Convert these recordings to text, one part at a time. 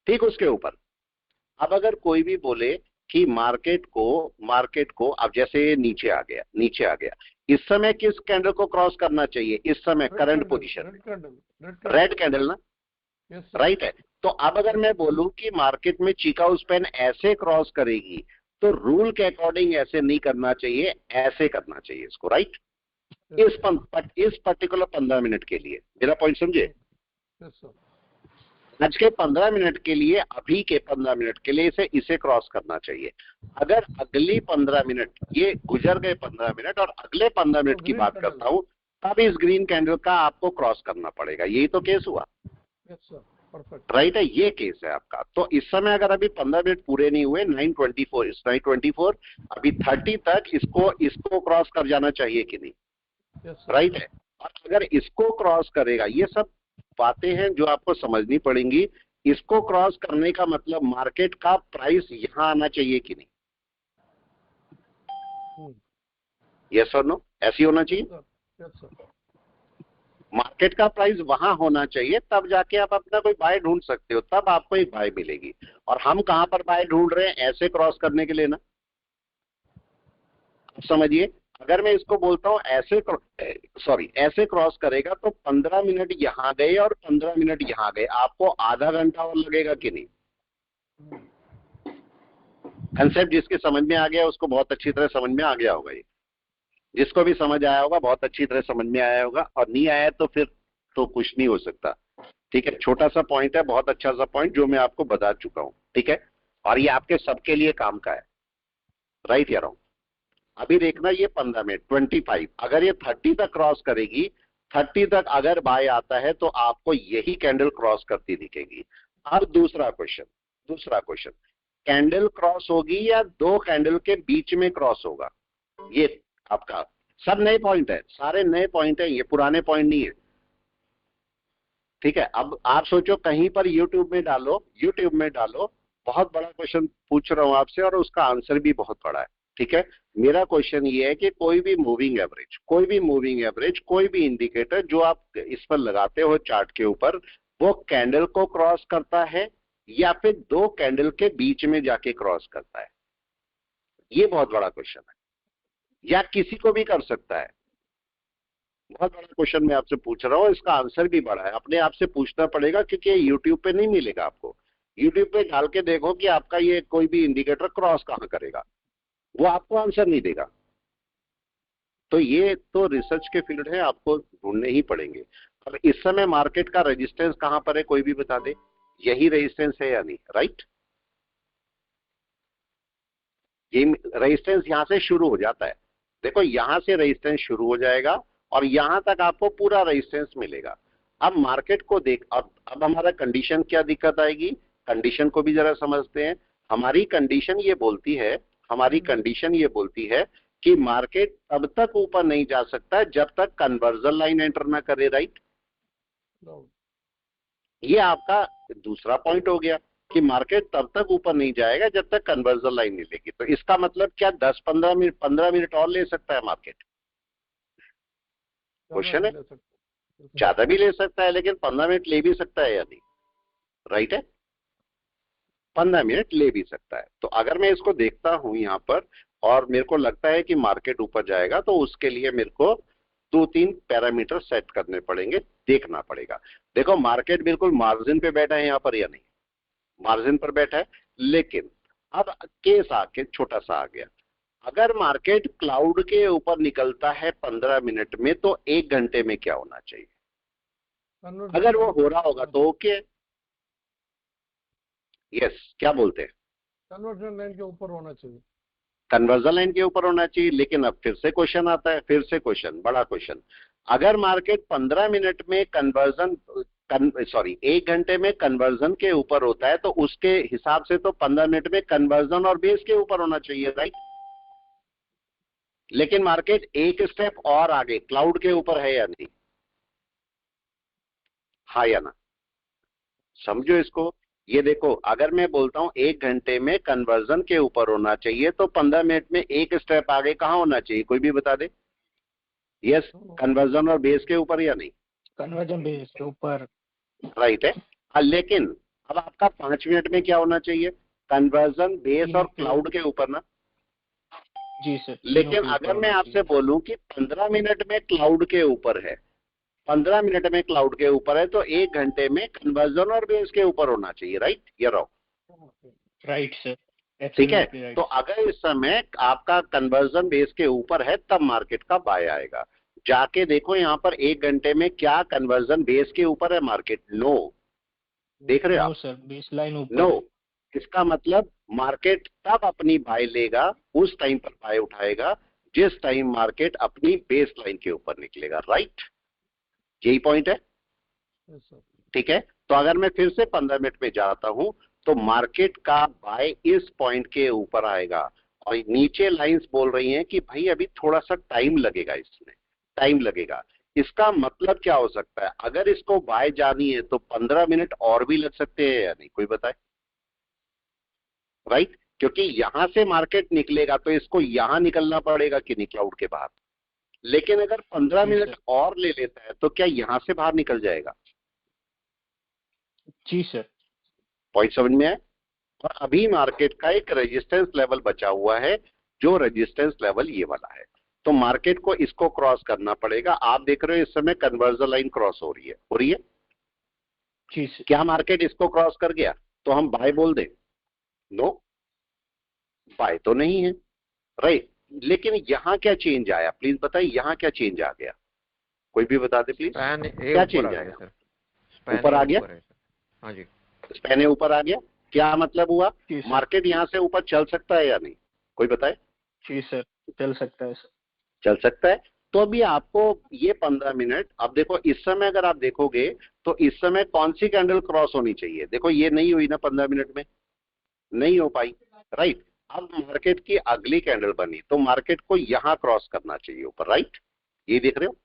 ठीक उसके ऊपर। अब अगर कोई भी बोले कि मार्केट को अब जैसे नीचे आ गया, नीचे आ गया, इस समय किस कैंडल को क्रॉस करना चाहिए? इस समय करंट पोजीशन रेड कैंडल ना, राइट है। तो अब अगर मैं बोलूं कि मार्केट में चिकागो स्पैन ऐसे क्रॉस करेगी, तो रूल के अकॉर्डिंग ऐसे नहीं करना चाहिए, ऐसे करना चाहिए इसको, राइट। इस पर्टिकुलर 15 मिनट के लिए मेरा पॉइंट समझे? आज के 15 मिनट के लिए, अभी के 15 मिनट के लिए इसे क्रॉस करना चाहिए। अगर अगली 15 मिनट, ये गुजर गए 15 मिनट और अगले 15 मिनट की बात करता हूं, तब इस ग्रीन कैंडल का आपको क्रॉस करना पड़ेगा। यही तो केस हुआ, राइट है, ये केस है आपका। तो इस समय अगर अभी 15 मिनट पूरे नहीं हुए, 9:24 अभी 30 तक इसको क्रॉस कर जाना चाहिए कि नहीं, राइट है। और अगर इसको क्रॉस करेगा, ये सब बातें हैं जो आपको समझनी पड़ेंगी। इसको क्रॉस करने का मतलब मार्केट का प्राइस यहां आना चाहिए कि नहीं, यस और नो, ऐसी होना चाहिए। मार्केट का प्राइस वहां होना चाहिए, तब जाके आप अपना कोई बाय ढूंढ सकते हो, तब आपको एक बाय मिलेगी। और हम कहां पर बाय ढूंढ रहे हैं? ऐसे क्रॉस करने के लिए ना, समझिए। अगर मैं इसको बोलता हूं ऐसे क्रॉस करेगा, तो 15 मिनट यहां गए और 15 मिनट यहां गए, आपको आधा घंटा और लगेगा कि नहीं? कंसेप्ट जिसके समझ में आ गया उसको बहुत अच्छी तरह समझ में आ गया होगा, ये जिसको भी समझ आया होगा बहुत अच्छी तरह समझ में आया होगा, और नहीं आया तो फिर तो कुछ नहीं हो सकता। ठीक है, छोटा सा पॉइंट है, बहुत अच्छा सा पॉइंट जो मैं आपको बता चुका हूं, ठीक है। और ये आपके सबके लिए काम का है, राइट या रॉन्ग? अभी देखना, ये 15 मिनट 25, अगर ये 30 तक क्रॉस करेगी, 30 तक अगर बाय आता है तो आपको यही कैंडल क्रॉस करती दिखेगी। अब दूसरा क्वेश्चन, कैंडल क्रॉस होगी या दो कैंडल के बीच में क्रॉस होगा? ये आपका सब नए पॉइंट है, सारे नए पॉइंट है, ये पुराने पॉइंट नहीं है, ठीक है। अब आप सोचो, कहीं पर यूट्यूब में डालो, बहुत बड़ा क्वेश्चन पूछ रहा हूं आपसे और उसका आंसर भी बहुत बड़ा है, ठीक है। मेरा क्वेश्चन ये है कि कोई भी मूविंग एवरेज, कोई भी इंडिकेटर जो आप इस पर लगाते हो चार्ट के ऊपर, वो कैंडल को क्रॉस करता है या फिर दो कैंडल के बीच में जाके क्रॉस करता है? ये बहुत बड़ा क्वेश्चन है, या किसी को भी कर सकता है। बहुत बड़ा क्वेश्चन मैं आपसे पूछ रहा हूँ, इसका आंसर भी बड़ा है, अपने आप से पूछना पड़ेगा, क्योंकि यूट्यूब पे नहीं मिलेगा आपको। यूट्यूब पे डाल के देखो कि आपका ये कोई भी इंडिकेटर क्रॉस कहां करेगा, वो आपको आंसर नहीं देगा। तो ये तो रिसर्च के फील्ड है, आपको ढूंढने ही पड़ेंगे। अब इस समय मार्केट का रेजिस्टेंस कहां पर है, कोई भी बता दे, यही रेजिस्टेंस है या नहीं, राइट? ये रेजिस्टेंस यहां से शुरू हो जाता है, देखो यहां से रेजिस्टेंस शुरू हो जाएगा और यहां तक आपको पूरा रेजिस्टेंस मिलेगा। अब मार्केट को देख, अब हमारा कंडीशन क्या दिक्कत आएगी, कंडीशन को भी जरा समझते हैं। हमारी कंडीशन ये बोलती है कि मार्केट तब तक ऊपर नहीं जा सकता जब तक कन्वर्जन लाइन एंटर ना करे, राइट? ये आपका दूसरा पॉइंट हो गया कि मार्केट तब तक ऊपर नहीं जाएगा जब तक कन्वर्जन लाइन नहीं लेगी। तो इसका मतलब क्या 15 मिनट और ले सकता है मार्केट? क्वेश्चन है, ज्यादा भी ले सकता है, लेकिन 15 मिनट ले भी सकता है या नहीं, राइट है? 15 मिनट ले भी सकता है। तो अगर मैं इसको देखता हूं यहां पर और मेरे को लगता है कि मार्केट ऊपर जाएगा, तो उसके लिए मेरे को 2-3 पैरामीटर सेट करने पड़ेंगे, देखना पड़ेगा। देखो मार्केट बिल्कुल मार्जिन पे बैठा है यहां पर या नहीं, मार्जिन पर बैठा है। लेकिन अब केस आके छोटा सा आ गया, अगर मार्केट क्लाउड के ऊपर निकलता है 15 मिनट में, तो 1 घंटे में क्या होना चाहिए? अगर वो हो रहा होगा तो ओके, यस, क्या बोलते हैं? कन्वर्जन लाइन के ऊपर होना चाहिए, कन्वर्जन लाइन के ऊपर होना चाहिए। लेकिन अब फिर से क्वेश्चन आता है, बड़ा क्वेश्चन, अगर मार्केट 15 मिनट में 1 घंटे में कन्वर्जन के ऊपर होता है, तो उसके हिसाब से तो 15 मिनट में कन्वर्जन और बेस के ऊपर होना चाहिए, राइट? लेकिन मार्केट एक स्टेप और आगे क्लाउड के ऊपर है या नहीं, हाँ या ना? समझो इसको। ये देखो, अगर मैं बोलता हूं 1 घंटे में कन्वर्जन के ऊपर होना चाहिए, तो 15 मिनट में एक स्टेप आगे कहां होना चाहिए, कोई भी बता दे। यस, कन्वर्जन और बेस के ऊपर या नहीं? कन्वर्जन बेस के ऊपर, राइट है। लेकिन अब आपका 5 मिनट में क्या होना चाहिए, कन्वर्जन बेस और क्लाउड के ऊपर ना। जी सर, लेकिन अगर मैं आपसे बोलूं कि 15 मिनट में क्लाउड के ऊपर है, 15 मिनट में क्लाउड के ऊपर है, तो 1 घंटे में कन्वर्जन और बेस के ऊपर होना चाहिए, राइट या रॉन्ग? राइट सर, ठीक है। Absolutely right. तो अगर इस समय आपका कन्वर्जन बेस के ऊपर है तब मार्केट का बाय आएगा। जाके देखो यहाँ पर 1 घंटे में क्या कन्वर्जन बेस के ऊपर है मार्केट? नो। देख रहे हो नो आप? सर, बेस लाइन ऊपर नो। है। इसका मतलब मार्केट तब अपनी बाय लेगा, उस टाइम पर बाय उठाएगा जिस टाइम मार्केट अपनी बेस लाइन के ऊपर निकलेगा, राइट? यही पॉइंट है। Yes, sir. ठीक है। तो अगर मैं फिर से 15 मिनट में जाता हूं तो मार्केट का बाय इस पॉइंट के ऊपर आएगा, और नीचे लाइंस बोल रही हैं कि भाई अभी थोड़ा सा टाइम लगेगा, इसमें टाइम लगेगा। इसका मतलब क्या हो सकता है? अगर इसको बाय जानी है तो 15 मिनट और भी लग सकते हैं या नहीं, कोई बताए? राइट, क्योंकि यहां से मार्केट निकलेगा तो इसको यहां निकलना पड़ेगा कि नहीं, क्लाउड के बाहर। लेकिन अगर 15 मिनट और ले लेता है तो क्या यहां से बाहर निकल जाएगा? जी सर। पॉइंट समझ में आया? और अभी मार्केट का एक रेजिस्टेंस लेवल बचा हुआ है, जो रेजिस्टेंस लेवल ये वाला है। तो मार्केट को इसको क्रॉस करना पड़ेगा। आप देख रहे हो इस समय कन्वर्जन लाइन क्रॉस हो रही है, हो रही है। जी सर। क्या मार्केट इसको क्रॉस कर गया तो हम बाय बोल दें? नो, बाय तो नहीं है, राइट। लेकिन यहां क्या चेंज आया, प्लीज बताइए, यहां क्या चेंज आ गया? कोई भी बता दे प्लीज, क्या चेंज आया? ऊपर आ गया। हाँ जी, स्पैन ए ऊपर आ गया। क्या मतलब हुआ? जी सर। मार्केट यहां से ऊपर चल सकता है या नहीं, कोई बताए? जी सर, चल सकता है सर। चल सकता है। तो अभी आपको ये 15 मिनट, अब देखो इस समय अगर आप देखोगे तो इस समय कौन सी कैंडल क्रॉस होनी चाहिए? देखो ये नहीं हुई ना 15 मिनट में, नहीं हो पाई, राइट। अब मार्केट की अगली कैंडल बनी तो मार्केट को यहां क्रॉस करना चाहिए ऊपर, राइट। ये देख रहे हो?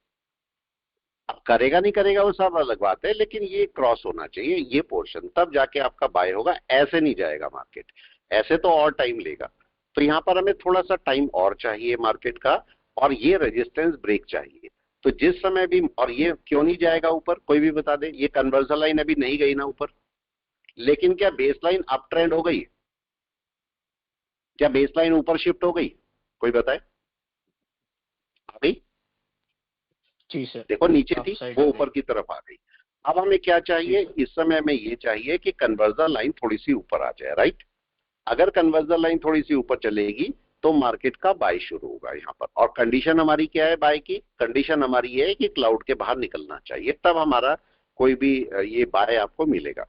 अब करेगा नहीं करेगा वो सब अलग बात है, लेकिन ये क्रॉस होना चाहिए ये पोर्शन, तब जाके आपका बाय होगा। ऐसे नहीं जाएगा मार्केट, ऐसे तो और टाइम लेगा। तो यहां पर हमें थोड़ा सा टाइम और चाहिए मार्केट का, और ये रेजिस्टेंस ब्रेक चाहिए। तो जिस समय भी, और ये क्यों नहीं जाएगा ऊपर, कोई भी बता दे? ये कन्वर्जन लाइन अभी नहीं गई ना ऊपर, लेकिन क्या बेस लाइन अप ट्रेंड हो गई? क्या बेस लाइन ऊपर शिफ्ट हो गई? कोई बताए, आ गई? जी सर। देखो नीचे Up थी, side वो आ ऊपर गई। की तरफ आ गई। अब हमें क्या चाहिए? जी सर। इस समय हमें ये चाहिए कि कन्वर्जन लाइन थोड़ी सी ऊपर आ जाए, राइट। अगर कन्वर्जन लाइन थोड़ी सी ऊपर चलेगी तो मार्केट का बाय शुरू होगा यहाँ पर। और कंडीशन हमारी क्या है बाय की? कंडीशन हमारी ये है कि क्लाउड के बाहर निकलना चाहिए, तब हमारा कोई भी ये बाय आपको मिलेगा।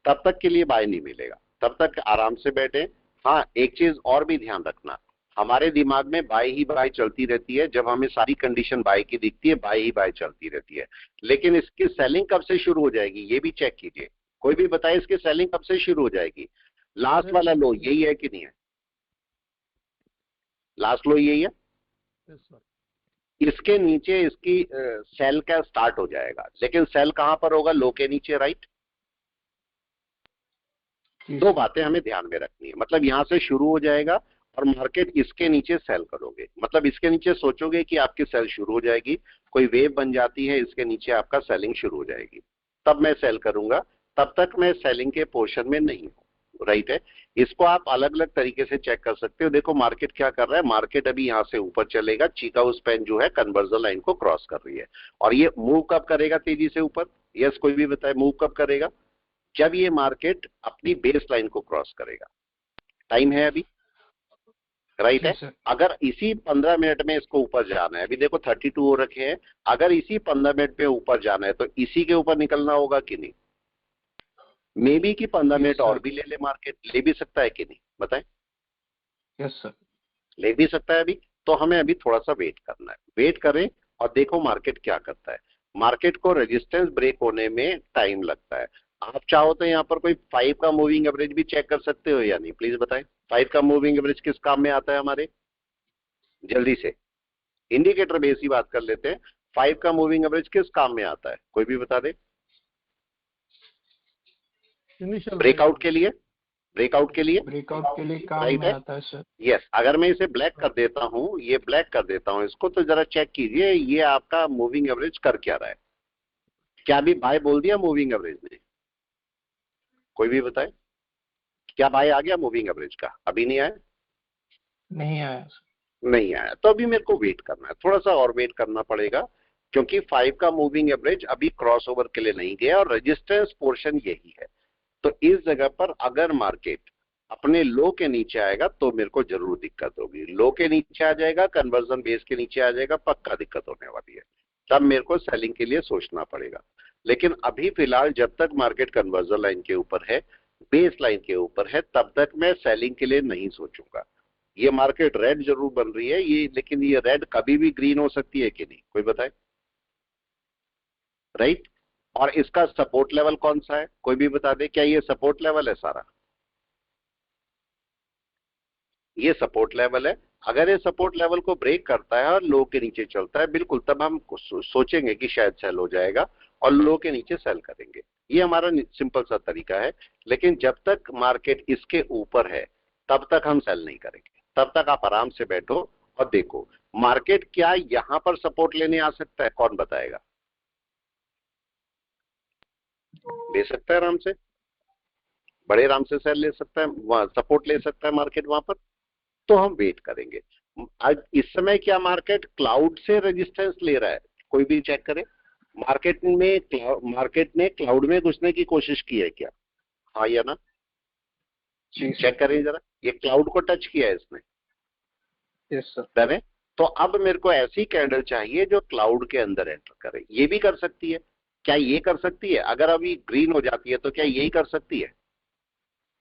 तब तक के लिए बाय नहीं मिलेगा, तब तक आराम से बैठे। हाँ, एक चीज और भी ध्यान रखना, हमारे दिमाग में बाय ही बाय चलती रहती है। जब हमें सारी कंडीशन बाय की दिखती है, बाय ही बाय चलती रहती है। लेकिन इसकी सेलिंग कब से शुरू हो जाएगी ये भी चेक कीजिए। कोई भी बताए इसकी सेलिंग कब से शुरू हो जाएगी? लास्ट वाला लो यही है कि नहीं है? लास्ट लो यही है। Yes, sir. इसके नीचे इसकी सेल का स्टार्ट हो जाएगा, लेकिन सेल कहां पर होगा? लो के नीचे, राइट। जी दो सर। बातें हमें ध्यान में रखनी है, मतलब यहां से शुरू हो जाएगा और मार्केट इसके नीचे सेल करोगे, मतलब इसके नीचे सोचोगे कि आपकी सेल शुरू हो जाएगी, कोई वेव बन जाती है, इसके नीचे आपका सेलिंग शुरू हो जाएगी, तब मैं सेल करूंगा। तब तक मैं सेलिंग के पोर्शन में नहीं हूं, राइट है। इसको आप अलग अलग तरीके से चेक कर सकते हो। देखो मार्केट क्या कर रहा है, मार्केट अभी यहां से ऊपर चलेगा, चीकागो स्पैन जो है कन्वर्जन लाइन को क्रॉस कर रही है, और ये मूव कब करेगा तेजी से ऊपर? यस, कोई भी बताए मूव कब करेगा? जब ये मार्केट अपनी बेस लाइन को क्रॉस करेगा। टाइम है अभी, राइट जी है। सर। अगर इसी 15 मिनट में इसको ऊपर जाना है, अभी देखो 32 हो रखे हैं, अगर इसी 15 मिनट पे ऊपर जाना है तो इसी के ऊपर निकलना होगा कि नहीं? मे बी कि 15 मिनट यस और सर। भी ले ले, मार्केट ले भी सकता है कि नहीं, बताएं? Yes sir. ले भी सकता है अभी। तो हमें अभी थोड़ा सा वेट करना है, वेट करें और देखो मार्केट क्या करता है। मार्केट को रेजिस्टेंस ब्रेक होने में टाइम लगता है। आप चाहो तो यहाँ पर कोई 5 का मूविंग एवरेज भी चेक कर सकते हो या नहीं, प्लीज बताएं। 5 का मूविंग एवरेज किस काम में आता है हमारे? जल्दी से इंडिकेटर बेस ही बात कर लेते हैं। 5 का मूविंग एवरेज किस काम में आता है, कोई भी बता दे? Initial ब्रेकआउट के लिए, ब्रेकआउट के लिए, ब्रेकआउट के लिए काम राइट में है। आता है सर। यस, अगर मैं इसे ब्लैक कर देता हूं, ये ब्लैक कर देता हूं इसको, तो जरा चेक कीजिए ये आपका मूविंग एवरेज कर क्या रहा है। क्या अभी बाय बोल दिया मूविंग एवरेज ने? कोई भी बताए, क्या बाय आ गया मूविंग एवरेज का? अभी नहीं आया? नहीं आया सर। नहीं आया तो अभी मेरे को वेट करना है, थोड़ा सा और वेट करना पड़ेगा, क्योंकि 5 का मूविंग एवरेज अभी क्रॉसओवर के लिए नहीं गया और रेजिस्टेंस पोर्शन यही है। तो इस जगह पर अगर मार्केट अपने लो के नीचे आएगा तो मेरे को जरूर दिक्कत होगी। लो के नीचे आ जाएगा, कन्वर्जन बेस के नीचे आ जाएगा, पक्का दिक्कत होने वाली है, तब मेरे को सेलिंग के लिए सोचना पड़ेगा। लेकिन अभी फिलहाल जब तक मार्केट कन्वर्जन लाइन के ऊपर है, बेस लाइन के ऊपर है, तब तक मैं सेलिंग के लिए नहीं सोचूंगा। ये मार्केट रेड जरूर बन रही है ये, लेकिन ये रेड कभी भी ग्रीन हो सकती है कि नहीं, कोई बताए? राइट। और इसका सपोर्ट लेवल कौन सा है, कोई भी बता दे, क्या ये सपोर्ट लेवल है सारा? ये सपोर्ट लेवल है। अगर ये सपोर्ट लेवल को ब्रेक करता है और लो के नीचे चलता है, बिल्कुल तब हम सोचेंगे कि शायद सेल हो जाएगा और लो के नीचे सेल करेंगे। ये हमारा सिंपल सा तरीका है। लेकिन जब तक मार्केट इसके ऊपर है तब तक हम सेल नहीं करेंगे, तब तक आप आराम से बैठो और देखो मार्केट क्या यहां पर सपोर्ट लेने आ सकता है, कौन बताएगा? ले सकता है आराम से, बड़े आराम से सेल ले सकता है, वहां सपोर्ट ले सकता है मार्केट वहां पर। तो हम वेट करेंगे। आज इस समय क्या मार्केट क्लाउड से रेजिस्टेंस ले रहा है, कोई भी चेक करे। मार्केट ने क्लाउड में घुसने की कोशिश की है क्या? हाँ या ना? जी चेक करें जरा, ये क्लाउड को टच किया है इसने, यस सर। डन है। तो अब मेरे को ऐसी कैंडल चाहिए जो क्लाउड के अंदर एंटर करे। ये भी कर सकती है, क्या ये कर सकती है? अगर अभी ग्रीन हो जाती है तो क्या यही कर सकती है?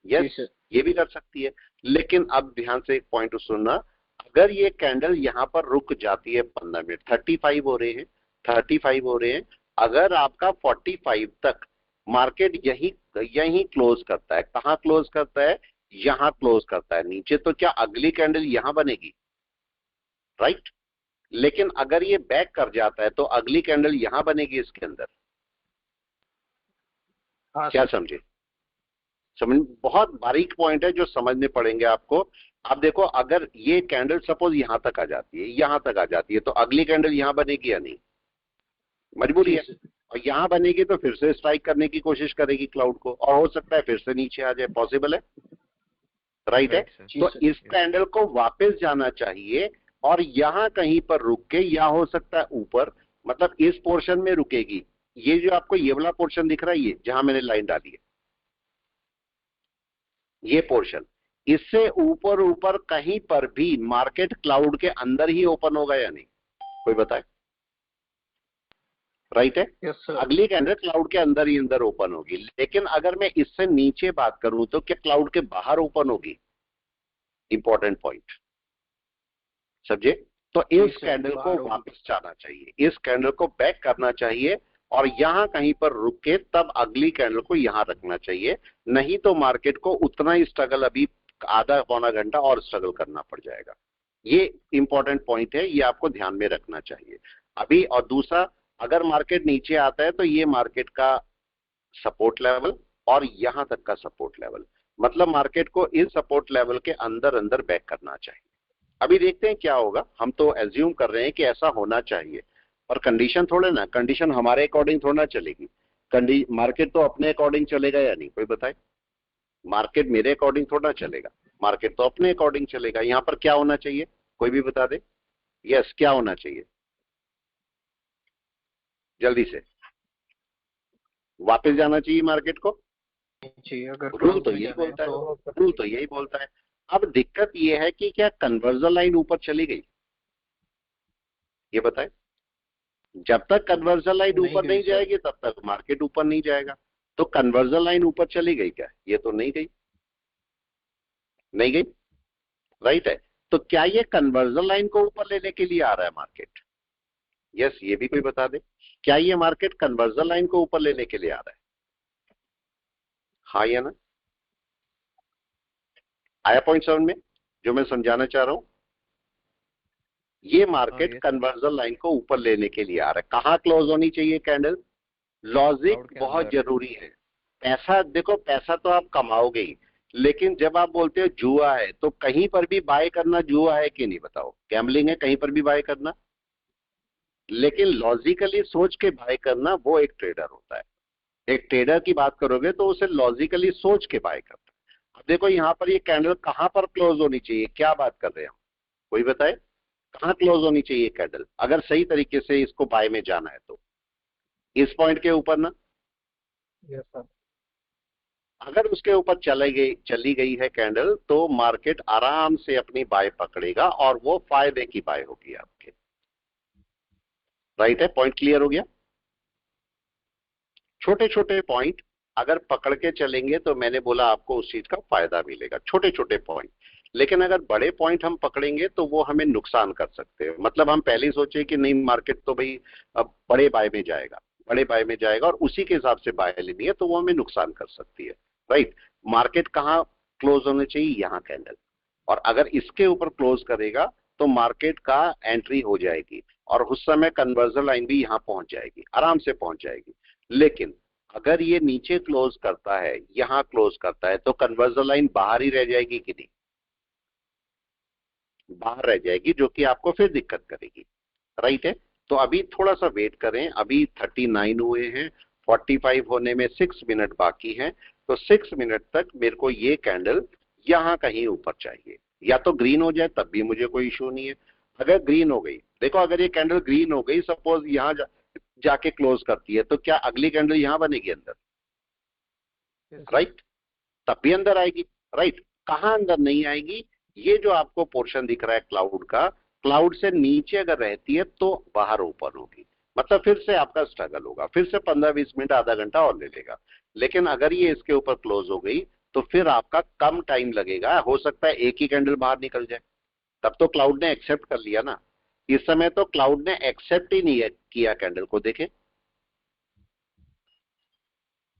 यस, ये भी कर सकती है। लेकिन अब ध्यान से एक पॉइंट सुनना, अगर ये कैंडल यहां पर रुक जाती है 15 मिनट, 35 हो रहे हैं, 35 हो रहे हैं, अगर आपका 45 तक मार्केट यही क्लोज करता है, कहां क्लोज करता है? यहां क्लोज करता है नीचे, तो क्या अगली कैंडल यहां बनेगी? राइट। लेकिन अगर ये बैक कर जाता है तो अगली कैंडल यहां बनेगी इसके अंदर। हाँ क्या सर। समझे? समझ, बहुत बारीक पॉइंट है जो समझने पड़ेंगे आपको। अब देखो, अगर ये कैंडल सपोज यहां तक आ जाती है, यहां तक आ जाती है, तो अगली कैंडल यहां बनेगी या नहीं? मजबूरी है। और यहां बनेगी तो फिर से स्ट्राइक करने की कोशिश करेगी क्लाउड को, और हो सकता है फिर से नीचे आ जाए, पॉसिबल है। राइट है। तो इस कैंडल को वापस जाना चाहिए और यहां कहीं पर रुक के, या हो सकता है ऊपर, मतलब इस पोर्शन में रुकेगी। ये जो आपको ये वाला पोर्शन दिख रहा है, ये जहां मैंने लाइन डाली है, ये पोर्शन, इससे ऊपर ऊपर कहीं पर भी मार्केट क्लाउड के अंदर ही ओपन होगा या नहीं, कोई बताए? राइट है। Yes sir. अगली कैंडल क्लाउड के अंदर ही अंदर ओपन होगी। लेकिन अगर मैं इससे नीचे बात करूं तो क्या क्लाउड के बाहर ओपन होगी? इंपॉर्टेंट पॉइंट, समझे? तो इस कैंडल को वापस जाना चाहिए, इस कैंडल को बैक करना चाहिए और यहां कहीं पर रुक के तब अगली कैंडल को यहां रखना चाहिए। नहीं तो मार्केट को उतना ही स्ट्रगल, अभी आधा पौना घंटा और स्ट्रगल करना पड़ जाएगा। ये इंपॉर्टेंट पॉइंट है, ये आपको ध्यान में रखना चाहिए अभी। और दूसरा, अगर मार्केट नीचे आता है तो ये मार्केट का सपोर्ट लेवल और यहां तक का सपोर्ट लेवल, मतलब मार्केट को इस सपोर्ट लेवल के अंदर अंदर बैक करना चाहिए। अभी देखते हैं क्या होगा। हम तो एज्यूम कर रहे हैं कि ऐसा होना चाहिए, और कंडीशन थोड़े ना, कंडीशन हमारे अकॉर्डिंग थोड़ा ना चलेगी। मार्केट तो अपने अकॉर्डिंग चलेगा या नहीं, कोई बताए? मार्केट मेरे अकॉर्डिंग थोड़ा चलेगा, मार्केट तो अपने अकॉर्डिंग चलेगा। यहां पर क्या होना चाहिए, कोई भी बता दे। यस, क्या होना चाहिए? जल्दी से वापस जाना चाहिए मार्केट को। जी, अगर रूल तो यही बोलता है, रूल तो यही बोलता है। अब दिक्कत यह है कि क्या कन्वर्जन लाइन ऊपर चली गई, ये बताए? जब तक कन्वर्जन लाइन ऊपर नहीं जाएगी तब तक मार्केट ऊपर नहीं जाएगा। तो कन्वर्जन लाइन ऊपर चली गई क्या? ये तो नहीं गई, नहीं गई। राइट है। तो क्या ये कन्वर्जन लाइन को ऊपर लेने के लिए आ रहा है मार्केट? यस, ये भी कोई बता दे, क्या ये मार्केट कन्वर्जन लाइन को ऊपर लेने के लिए आ रहा है? हाँ या ना? आया पॉइंट समझ में जो मैं समझाना चाह रहा हूं? ये मार्केट कन्वर्जन लाइन को ऊपर लेने के लिए आ रहा है। कहां क्लोज होनी चाहिए कैंडल? लॉजिक बहुत जरूरी है। पैसा देखो, पैसा तो आप कमाओगे ही, लेकिन जब आप बोलते हो जुआ है, तो कहीं पर भी बाय करना जुआ है कि नहीं, बताओ? गैम्बलिंग है कहीं पर भी बाय करना। लेकिन लॉजिकली सोच के बाय करना वो एक ट्रेडर होता है। एक ट्रेडर की बात करोगे तो उसे लॉजिकली सोच के बाय करता है। अब देखो यहाँ पर ये कैंडल कहां पर क्लोज होनी चाहिए, क्या बात कर रहे हैं हम, कोई बताए कहां क्लोज होनी चाहिए कैंडल, अगर सही तरीके से इसको बाय में जाना है तो इस पॉइंट के ऊपर ना। Yes sir. अगर उसके ऊपर चली गई है कैंडल तो मार्केट आराम से अपनी बाय पकड़ेगा और वो फायदे की बाय होगी आपके। राइट है, पॉइंट क्लियर हो गया। छोटे छोटे पॉइंट अगर पकड़ के चलेंगे तो मैंने बोला आपको उस चीज का फायदा मिलेगा, छोटे छोटे पॉइंट। लेकिन अगर बड़े पॉइंट हम पकड़ेंगे तो वो हमें नुकसान कर सकते हैं। मतलब हम पहले ही सोचे कि नहीं मार्केट तो भाई अब बड़े बाय में जाएगा, बड़े बाय में जाएगा और उसी के हिसाब से बाय लेनी है, तो वो हमें नुकसान कर सकती है। राइट, मार्केट कहाँ क्लोज होने चाहिए, यहाँ कैंडल, और अगर इसके ऊपर क्लोज करेगा तो मार्केट का एंट्री हो जाएगी और उस समय कन्वर्जन लाइन भी यहाँ पहुंच जाएगी, आराम से पहुंच जाएगी। लेकिन अगर ये नीचे क्लोज करता है, यहां क्लोज करता है, तो कन्वर्जन लाइन बाहर ही रह जाएगी कि नहीं, बाहर रह जाएगी, जो कि आपको फिर दिक्कत करेगी। राइट है, तो अभी थोड़ा सा वेट करें, अभी 39 हुए हैं, 45 होने में 6 मिनट बाकी हैं, तो 6 मिनट तक मेरे को ये कैंडल यहां कहीं ऊपर चाहिए, या तो ग्रीन हो जाए तब भी मुझे कोई इशू नहीं है। अगर ग्रीन हो गई, देखो अगर ये कैंडल ग्रीन हो गई, सपोज यहां जाके क्लोज करती है, तो क्या अगली कैंडल यहां बनेगी अंदर, राइट, तब भी अंदर आएगी। राइट, कहां अंदर नहीं आएगी, ये जो आपको पोर्शन दिख रहा है क्लाउड का, क्लाउड से नीचे अगर रहती है तो बाहर ओपन होगी, मतलब फिर से आपका स्ट्रगल होगा, फिर से 15-20 मिनट आधा घंटा और ले लेगा। लेकिन अगर ये इसके ऊपर क्लोज हो गई तो फिर आपका कम टाइम लगेगा, हो सकता है एक ही कैंडल बाहर निकल जाए, तब तो क्लाउड ने एक्सेप्ट कर लिया ना। इस समय तो क्लाउड ने एक्सेप्ट ही नहीं किया कैंडल को, देखे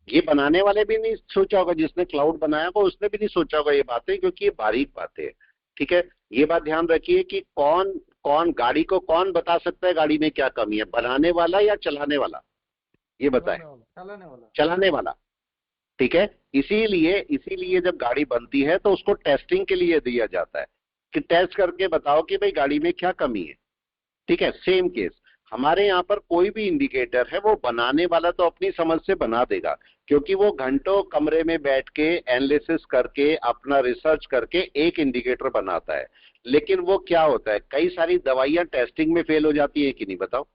ये बनाने वाले भी नहीं सोचा होगा, जिसने क्लाउड बनाया होगा उसने भी नहीं सोचा होगा ये बातें, क्योंकि ये बारीक बातें हैं। ठीक है, ये बात ध्यान रखिए कि कौन कौन गाड़ी को कौन बता सकता है गाड़ी में क्या कमी है, बनाने वाला या चलाने वाला, ये बताए, चलाने वाला। चलाने वाला। ठीक है, इसीलिए इसीलिए जब गाड़ी बनती है तो उसको टेस्टिंग के लिए दिया जाता है कि टेस्ट करके बताओ कि भाई गाड़ी में क्या कमी है। ठीक है, सेम केस हमारे यहाँ पर कोई भी इंडिकेटर है, वो बनाने वाला तो अपनी समझ से बना देगा, क्योंकि वो घंटों कमरे में बैठ के एनालिसिस करके अपना रिसर्च करके एक इंडिकेटर बनाता है। लेकिन वो क्या होता है, कई सारी दवाइयां टेस्टिंग में फेल हो जाती है कि नहीं, बताओ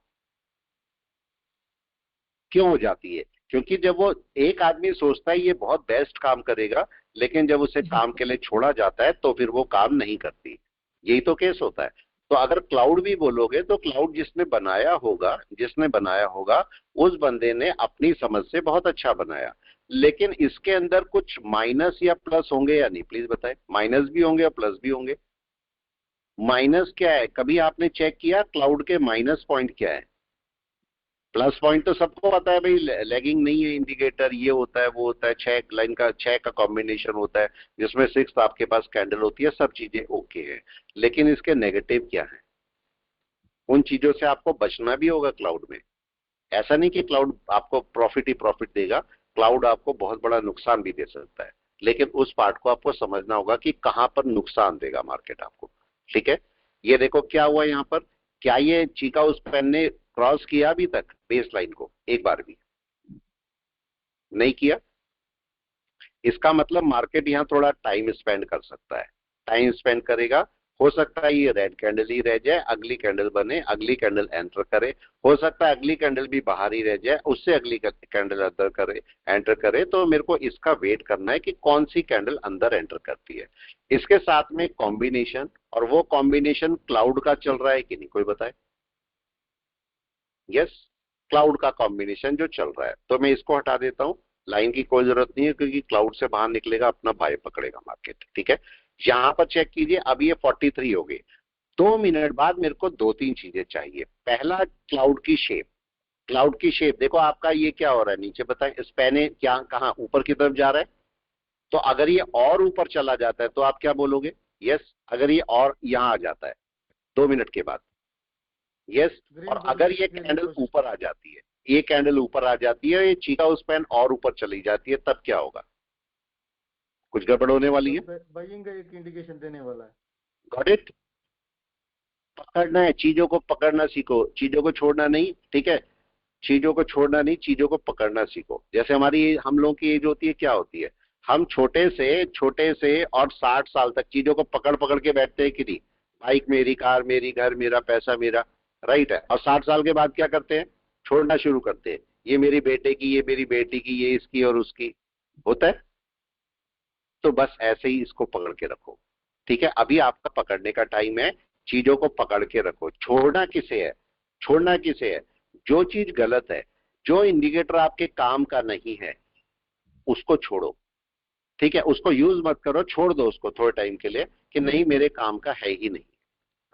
क्यों हो जाती है? क्योंकि जब वो एक आदमी सोचता है ये बहुत बेस्ट काम करेगा, लेकिन जब उसे काम के लिए छोड़ा जाता है तो फिर वो काम नहीं करती। यही तो केस होता है। तो अगर क्लाउड भी बोलोगे तो क्लाउड जिसने बनाया होगा उस बंदे ने अपनी समझ से बहुत अच्छा बनाया। लेकिन इसके अंदर कुछ माइनस या प्लस होंगे या नहीं, प्लीज बताएं, माइनस भी होंगे और प्लस भी होंगे। माइनस क्या है, कभी आपने चेक किया क्लाउड के माइनस पॉइंट क्या है? प्लस पॉइंट तो सबको पता है भाई, लैगिंग नहीं है इंडिकेटर, ये होता है वो होता है, 6 लाइन का 6 का कॉम्बिनेशन होता है जिसमें 6 आपके पास कैंडल होती है, सब चीजें ओके है। लेकिन इसके नेगेटिव क्या है, उन चीजों से आपको बचना भी होगा क्लाउड में। ऐसा नहीं कि क्लाउड आपको प्रॉफिट ही प्रॉफिट देगा, क्लाउड आपको बहुत बड़ा नुकसान भी दे सकता है। लेकिन उस पार्ट को आपको समझना होगा कि कहां पर नुकसान देगा मार्केट आपको। ठीक है, ये देखो क्या हुआ यहाँ पर, क्या ये चीका उस पेन ने क्रॉस किया अभी तक बेस लाइन को, एक बार भी नहीं किया? इसका मतलब मार्केट यहाँ थोड़ा टाइम स्पेंड कर सकता है, टाइम स्पेंड करेगा। हो सकता है ये रेड कैंडल ही रह जाए, अगली कैंडल बने, अगली कैंडल एंटर करे, हो सकता है अगली कैंडल भी बाहर ही रह जाए, उससे अगली कैंडल अंदर करे, एंटर करे। तो मेरे को इसका वेट करना है कि कौन सी कैंडल अंदर एंटर करती है। इसके साथ में कॉम्बिनेशन, और वो कॉम्बिनेशन क्लाउड का चल रहा है कि नहीं, कोई बताए? यस, क्लाउड का कॉम्बिनेशन जो चल रहा है, तो मैं इसको हटा देता हूं, लाइन की कोई जरूरत नहीं है, क्योंकि क्लाउड से बाहर निकलेगा अपना बाय पकड़ेगा मार्केट। ठीक है, यहां पर चेक कीजिए, अब ये 43 हो गई। 2 मिनट बाद मेरे को 2-3 चीजें चाहिए। पहला, क्लाउड की शेप, क्लाउड की शेप देखो आपका ये क्या हो रहा है नीचे, बताएं स्पैने क्या कहां ऊपर की तरफ जा रहा है? तो अगर ये और ऊपर चला जाता है तो आप क्या बोलोगे? यस, अगर ये और यहां आ जाता है 2 मिनट के बाद, यस। और अगर ये कैंडल ऊपर आ जाती है, ये कैंडल ऊपर आ जाती है, ये चीका उस पेन और ऊपर चली जाती है, तब क्या होगा? कुछ गड़बड़ होने वाली है, बाइंग का एक इंडिकेशन देने वाला है। Got it? पकड़ना है, चीजों को पकड़ना सीखो, चीजों को छोड़ना नहीं। ठीक है, चीजों को छोड़ना नहीं, चीजों को पकड़ना सीखो। जैसे हम लोगों की एज होती है, क्या होती है, हम छोटे से और 60 साल तक चीजों को पकड़ पकड़ के बैठते हैं कि नहीं, बाइक मेरी, कार मेरी, घर मेरा, पैसा मेरा, राइट है। और 60 साल के बाद क्या करते हैं, छोड़ना शुरू करते हैं, ये मेरी बेटे की, ये मेरी बेटी की, ये इसकी और उसकी, होता है। तो बस ऐसे ही इसको पकड़ के रखो, ठीक है। अभी आपका पकड़ने का टाइम है, चीजों को पकड़ के रखो। छोड़ना किसे है, छोड़ना किसे है, जो चीज गलत है, जो इंडिकेटर आपके काम का नहीं है, उसको छोड़ो, ठीक है। उसको यूज मत करो, छोड़ दो उसको थोड़े टाइम के लिए कि नहीं मेरे काम का है ही नहीं,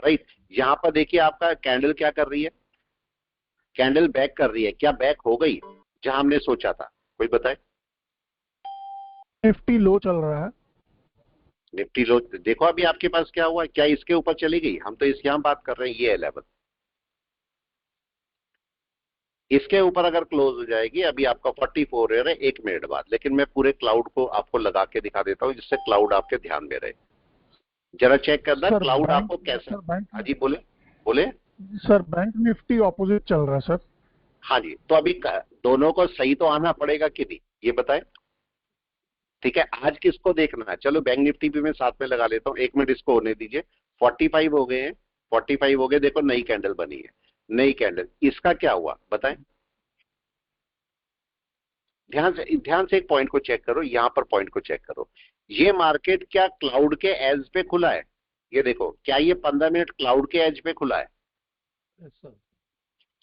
राइट। यहां पर देखिए आपका कैंडल क्या कर रही है, कैंडल बैक कर रही है। क्या बैक हो गई जहां हमने सोचा था, कोई बताए। निफ्टी लो चल रहा है। निफ्टी लो देखो अभी आपके पास क्या हुआ, क्या इसके ऊपर चली गई, हम तो इसकी यहां बात कर रहे हैं, ये 11 इसके ऊपर अगर क्लोज हो जाएगी, अभी आपका 44 है 1 मिनट बाद। लेकिन मैं पूरे क्लाउड को आपको लगा के दिखा देता हूं जिससे क्लाउड आपके ध्यान में रहे। जरा चेक करना सर, क्लाउड आपको कैसा। हाँ जी बोले बोले। सर बैंक निफ्टी ऑपोजिट चल रहा है सर। हाँ जी, तो अभी दोनों को सही तो आना पड़ेगा कि नहीं, ये बताएं। ठीक है, आज किसको देखना है, चलो बैंक निफ्टी भी मैं साथ में लगा लेता हूँ, 1 मिनट इसको होने दीजिए। 45 हो गए हैं, 45 हो गए, देखो नई कैंडल बनी है, नई कैंडल, इसका क्या हुआ बताएं। ध्यान से एक पॉइंट को चेक करो, यहां पर पॉइंट को चेक करो। ये मार्केट क्या क्लाउड के एज पे खुला है, ये देखो, क्या ये 15 मिनट क्लाउड के एज पे खुला है। Yes sir.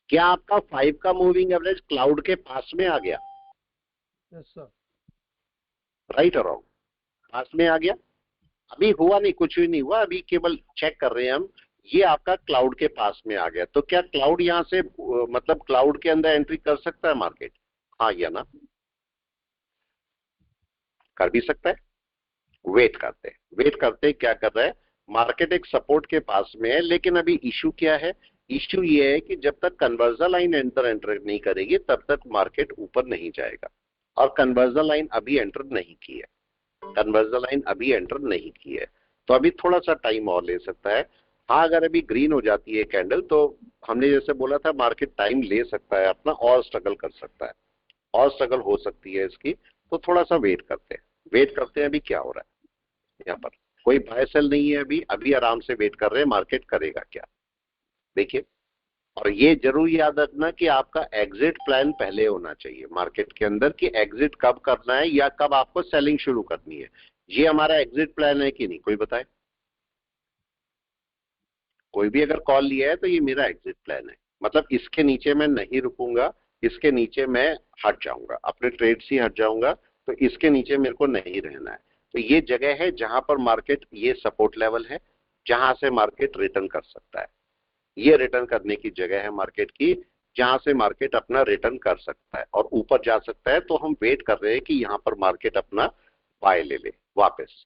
क्या आपका 5 का मूविंग एवरेज क्लाउड के पास में आ गया, यस सर। राइट और रॉन्ग, पास में आ गया। अभी हुआ नहीं, कुछ भी नहीं हुआ, अभी केवल चेक कर रहे हैं हम, ये आपका क्लाउड के पास में आ गया। तो क्या क्लाउड यहां से मतलब क्लाउड के अंदर एंट्री कर सकता है मार्केट, हाँ या ना, कर भी सकता है। वेट करते क्या कर रहा है मार्केट, एक सपोर्ट के पास में है। लेकिन अभी इशू क्या है, इशू ये है कि जब तक कन्वर्जन लाइन एंटर नहीं करेगी तब तक मार्केट ऊपर नहीं जाएगा। और कन्वर्जन लाइन अभी एंटर नहीं की है, कन्वर्जन लाइन अभी एंटर नहीं की है, तो अभी थोड़ा सा टाइम और ले सकता है। हाँ, अगर अभी ग्रीन हो जाती है कैंडल तो हमने जैसे बोला था मार्केट टाइम ले सकता है अपना, और स्ट्रगल कर सकता है, और स्ट्रगल हो सकती है इसकी। तो थोड़ा सा वेट करते हैं अभी क्या हो रहा है। यहाँ पर कोई बाय सेल नहीं है अभी, अभी आराम से वेट कर रहे हैं मार्केट करेगा क्या, देखिए। और ये जरूर याद रखना कि आपका एग्जिट प्लान पहले होना चाहिए मार्केट के अंदर, कि एग्जिट कब करना है या कब आपको सेलिंग शुरू करनी है। ये हमारा एग्जिट प्लान है कि नहीं, कोई बताए। कोई भी अगर कॉल लिया है तो ये मेरा एग्जिट प्लान है, मतलब इसके नीचे मैं नहीं रुकूंगा, इसके नीचे मैं हट जाऊंगा, अपने ट्रेड से हट जाऊंगा, तो इसके नीचे मेरे को नहीं रहना है। तो ये जगह है जहां पर मार्केट, ये सपोर्ट लेवल है जहां से मार्केट रिटर्न कर सकता है, ये रिटर्न करने की जगह है मार्केट की, जहां से मार्केट अपना रिटर्न कर सकता है और ऊपर जा सकता है। तो हम वेट कर रहे हैं कि यहां पर मार्केट अपना बाय ले ले वापस,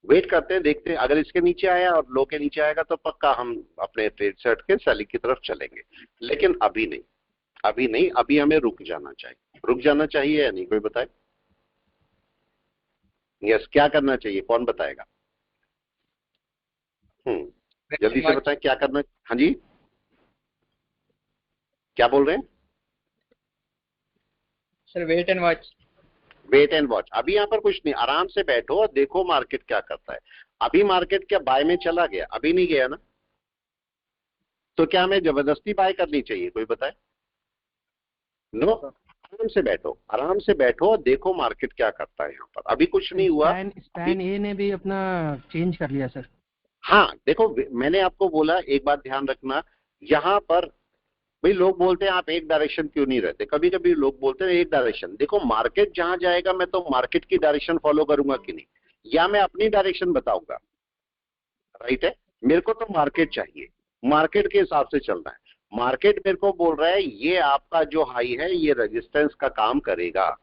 वेट करते हैं, देखते हैं। अगर इसके नीचे आया और लो के नीचे आएगा तो पक्का हम अपने ट्रेड से हट के सेलिंग की तरफ चलेंगे। लेकिन अभी नहीं, अभी नहीं, अभी हमें रुक जाना चाहिए। रुक जाना चाहिए या नहीं, कोई बताए। यस, क्या करना चाहिए, कौन बताएगा। जल्दी से बताएं क्या करना। हाँ जी, क्या बोल रहे हैं sir? Wait and watch. Wait and watch. अभी यहाँ पर कुछ नहीं, आराम से बैठो और देखो मार्केट क्या करता है। अभी मार्केट क्या बाय में चला गया, अभी नहीं गया ना, तो क्या हमें जबरदस्ती बाय करनी चाहिए, कोई बताए। नो, आराम से बैठो, आराम से बैठो और देखो मार्केट क्या करता है। यहाँ पर अभी कुछ नहीं हुआ। स्पैन ए ने भी अपना चेंज कर लिया सर। हाँ देखो, मैंने आपको बोला, एक बात ध्यान रखना, यहाँ पर भाई लोग बोलते हैं आप एक डायरेक्शन क्यों नहीं रहते, कभी कभी लोग बोलते हैं एक डायरेक्शन। देखो मार्केट जहां जाएगा मैं तो मार्केट की डायरेक्शन फॉलो करूंगा कि नहीं, या मैं अपनी डायरेक्शन बताऊंगा, राइट है। मेरे को तो मार्केट चाहिए, मार्केट के हिसाब से चलना है। मार्केट मेरे को बोल रहा है ये आपका जो हाई है ये रेजिस्टेंस का काम करेगा,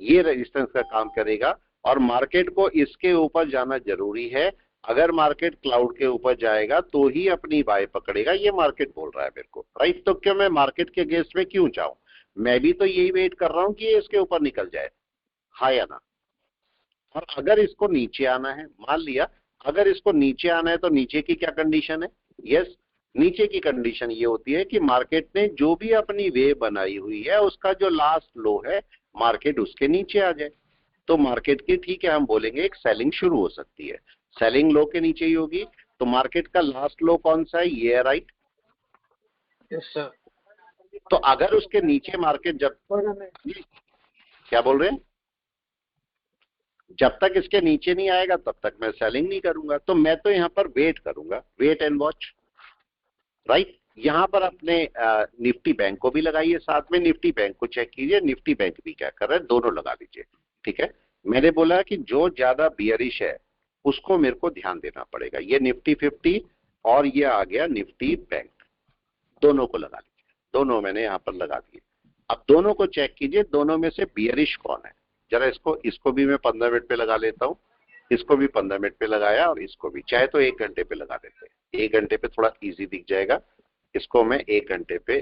ये रेजिस्टेंस का काम करेगा, और मार्केट को इसके ऊपर जाना जरूरी है। अगर मार्केट क्लाउड के ऊपर जाएगा तो ही अपनी बाय पकड़ेगा, ये मार्केट बोल रहा है मेरे को, राइट। तो क्यों मैं मार्केट के अगेंस्ट में क्यों जाऊं, मैं भी तो यही वेट कर रहा हूं कि ये इसके ऊपर निकल जाए, हाँ या ना। और अगर इसको नीचे आना है, मान लिया अगर इसको नीचे आना है तो नीचे की क्या कंडीशन है, यस, नीचे की कंडीशन ये होती है कि मार्केट ने जो भी अपनी वे बनाई हुई है उसका जो लास्ट लो है मार्केट उसके नीचे आ जाए तो मार्केट की ठीक है हम बोलेंगे एक सेलिंग शुरू हो सकती है। सेलिंग लो के नीचे ही होगी तो मार्केट का लास्ट लो कौन सा है, ये है राइट। Yes sir. तो अगर उसके नीचे मार्केट जब क्या बोल रहे हैं, जब तक इसके नीचे नहीं आएगा तब तक मैं सेलिंग नहीं करूंगा। तो मैं तो यहाँ पर वेट करूंगा, वेट एंड वॉच राइट। यहाँ पर अपने निफ्टी बैंक को भी लगाइए साथ में, निफ्टी बैंक को चेक कीजिए, निफ्टी बैंक भी क्या कर रहा है, दोनों लगा लीजिए। ठीक है, मैंने बोला कि जो ज्यादा बियरिश है उसको मेरे को ध्यान देना पड़ेगा। ये निफ्टी 50 और ये आ गया निफ्टी बैंक, दोनों को लगा लीजिए, दोनों मैंने यहाँ पर लगा दिए। अब दोनों को चेक कीजिए, दोनों में से बियरिश कौन है। जरा इसको भी मैं 15 मिनट पे लगा लेता हूँ, इसको भी 15 मिनट पे लगाया और इसको भी, चाहे तो 1 घंटे पे लगा देते हैं। 1 घंटे पे थोड़ा इजी दिख जाएगा, इसको मैं 1 घंटे पे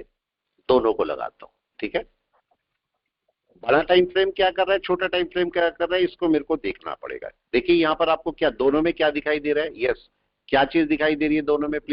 दोनों को लगाता हूँ। ठीक है, बड़ा टाइम फ्रेम क्या कर रहा है, छोटा टाइम फ्रेम क्या कर रहा है, इसको मेरे को देखना पड़ेगा। देखिए यहाँ पर आपको क्या दोनों में क्या दिखाई दे रहा है, यस क्या चीज दिखाई दे रही है दोनों में।